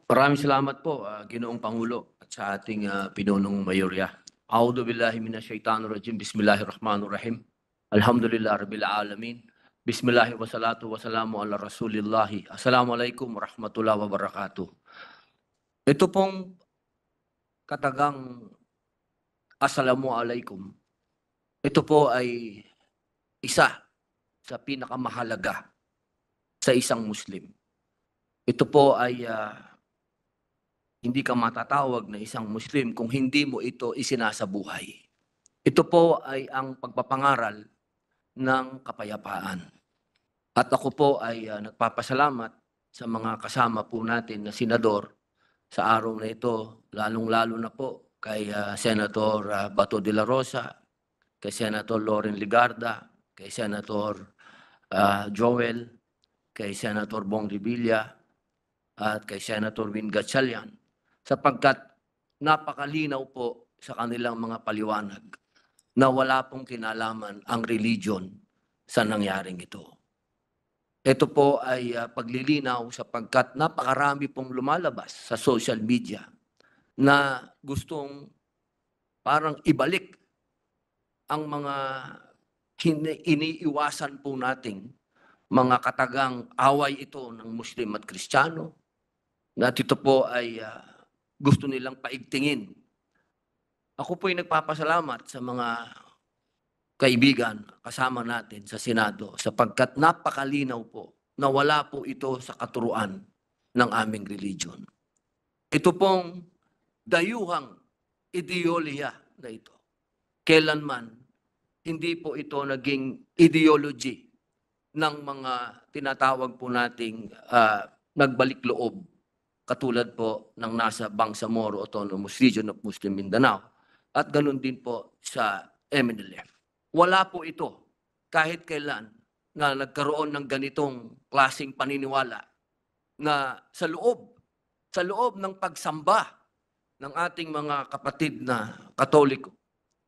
Maraming salamat po, Ginoong Pangulo at sa ating pinunong mayorya. A'udhu billahi minasyaitanir rajim. Bismillahirrahmanirrahim. Alhamdulillah rabbil alamin. Bismillahi wa salatu wa salamu ala Rasulillahi. Assalamualaikum warahmatullahi wabarakatuh. Ito pong katagang assalamualaikum. Ito po ay isa sa pinakamahalaga sa isang Muslim. Ito po ay hindi ka matatawag na isang Muslim kung hindi mo ito isinasabuhay. Ito po ay ang pagpapangaral ng kapayapaan. At ako po ay nagpapasalamat sa mga kasama po natin na senador sa araw na ito, lalong-lalo na po kay Senator Bato de la Rosa, kay Senator Loren Ligarda, kay Senator Joel, kay Senator Bong Revilla, at kay Senator Win Gatchalian, sapagkat napakalinaw po sa kanilang mga paliwanag na wala pong kinalaman ang religion sa nangyaring ito. Ito po ay paglilinaw sapagkat napakarami pong lumalabas sa social media na gustong parang ibalik ang mga iniiwasan po nating mga katagang away ito ng Muslim at Kristiyano, na ito po ay gusto nilang paigtingin. Ako po ay nagpapasalamat sa mga kaibigan kasama natin sa Senado sapagkat napakalinaw po na wala po ito sa katuruan ng aming religion. Ito pong dayuhang ideolohiya na ito. Kailanman hindi po ito naging ideology ng mga tinatawag po nating nagbalik loob, katulad po ng nasa Bangsamoro Autonomous Region of Muslim Mindanao at ganun din po sa MNLF. Wala po ito kahit kailan na nagkaroon ng ganitong klaseng paniniwala na sa loob ng pagsamba ng ating mga kapatid na Katoliko,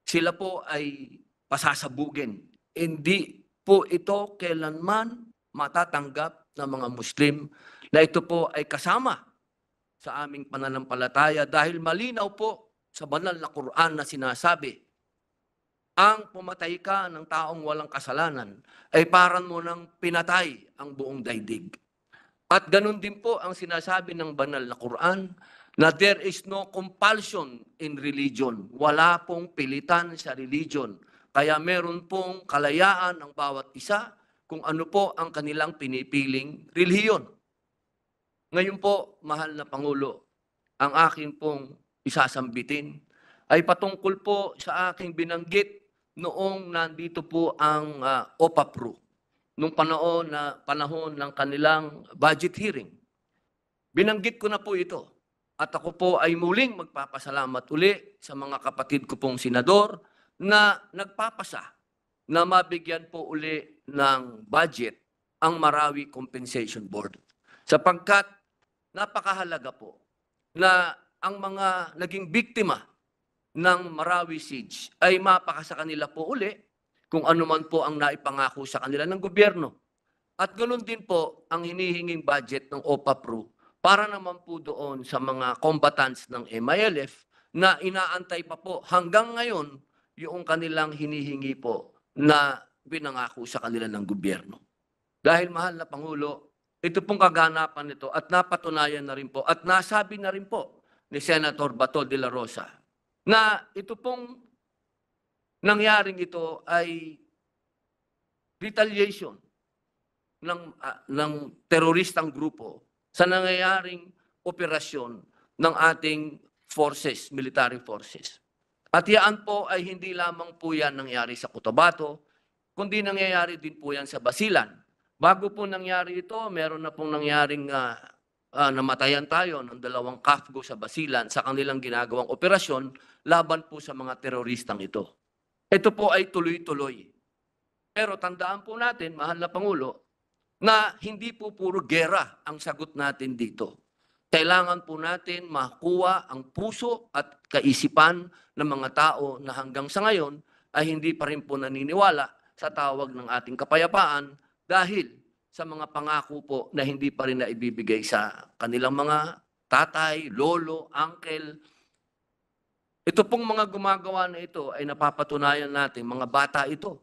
sila po ay pasasabugin. Hindi po ito kailanman matatanggap ng mga Muslim na ito po ay kasama sa aming pananampalataya dahil malinaw po sa banal na Quran na sinasabi, ang pumatay ka ng taong walang kasalanan ay parang mo nang pinatay ang buong daigdig. At ganun din po ang sinasabi ng banal na Quran na there is no compulsion in religion. Wala pong pilitan sa religion. Kaya meron pong kalayaan ang bawat isa kung ano po ang kanilang pinipiling relihiyon. Ngayon po, mahal na Pangulo, ang aking pong isasambitin ay patungkol po sa aking binanggit noong nandito po ang OPAPRO, nung panahon ng kanilang budget hearing. Binanggit ko na po ito. At ako po ay muling magpapasalamat uli sa mga kapatid ko pong senador na nagpapasa na mabigyan po uli ng budget ang Marawi Compensation Board. Sapagkat napakahalaga po na ang mga naging biktima ng Marawi siege ay mapakasa kanila po uli kung ano man po ang naipangako sa kanila ng gobyerno. At ganoon din po ang hinihinging budget ng OPAPRO para naman po doon sa mga combatants ng MILF na inaantay pa po hanggang ngayon yung kanilang hinihingi po na pinangako sa kanila ng gobyerno. Dahil mahal na Pangulo, ito pong kaganapan nito at napatunayan na rin po at nasabi na rin po ni Senator Bato de la Rosa na ito pong nangyaring ito ay retaliation ng teroristang grupo sa nangyayaring operasyon ng ating forces, military forces. At yan po ay hindi lamang po yan nangyari sa Cotabato, kundi nangyayari din po yan sa Basilan. Bago po nangyari ito, meron na pong nangyaring namatayan tayo ng 2 KAFGO sa Basilan sa kanilang ginagawang operasyon laban po sa mga teroristang ito. Ito po ay tuloy-tuloy. Pero tandaan po natin, mahal na Pangulo, na hindi po puro gera ang sagot natin dito. Kailangan po natin makuha ang puso at kaisipan ng mga tao na hanggang sa ngayon ay hindi pa rin po naniniwala sa tawag ng ating kapayapaan dahil sa mga pangako po na hindi pa rin naibibigay sa kanilang mga tatay, lolo, uncle. Ito pong mga gumagawa na ito ay napapatunayan natin, mga bata ito.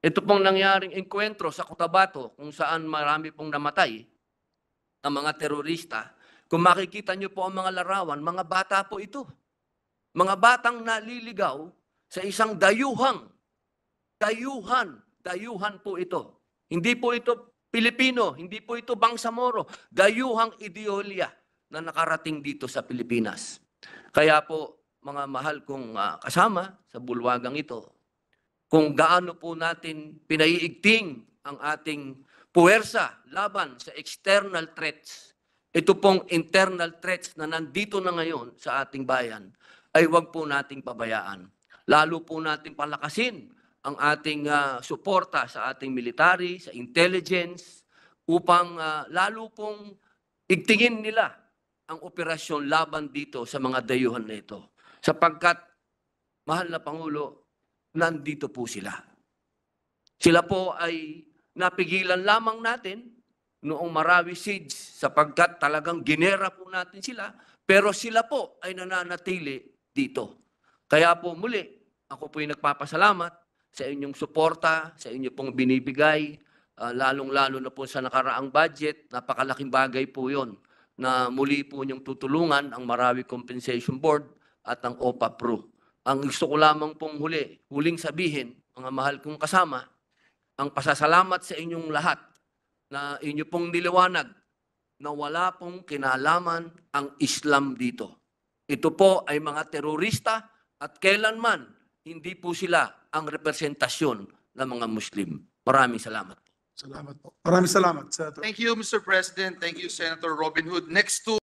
Ito pong nangyaring engkwentro sa Cotabato kung saan marami pong namatay ng mga terorista. Kung makikita niyo po ang mga larawan, mga bata po ito. Mga batang naliligaw sa isang dayuhan po ito. Hindi po ito Pilipino, hindi po ito Bangsamoro, dayuhang ideolya na nakarating dito sa Pilipinas. Kaya po, mga mahal kong kasama sa bulwagang ito, kung gaano po natin pinaiigting ang ating puwersa laban sa external threats, ito pong internal threats na nandito na ngayon sa ating bayan, ay huwag po nating pabayaan. Lalo po nating palakasin ang ating suporta sa ating military, sa intelligence, upang lalo pong igtingin nila ang operasyon laban dito sa mga dayuhan na ito. Sapagkat, mahal na Pangulo, nandito po sila. Sila po ay napigilan lamang natin noong Marawi siege sapagkat talagang ginera po natin sila, pero sila po ay nananatili dito. Kaya po muli, ako po ay nagpapasalamat sa inyong suporta, sa inyo pong binibigay, lalong-lalo na po sa nakaraang budget, napakalaking bagay po yon na muli po niyong tutulungan ang Marawi Compensation Board at ang OPA Pro. Ang gusto ko lamang pong huling sabihin, mga mahal kong kasama, ang pasasalamat sa inyong lahat na inyo pong niliwanag na wala pong kinalaman ang Islam dito. Ito po ay mga terorista at kailanman hindi po sila ang representasyon ng mga Muslim. Maraming salamat. Salamat po. Maraming salamat, Senator. Thank you, Mr. President. Thank you, Senator Robin Hood. Next to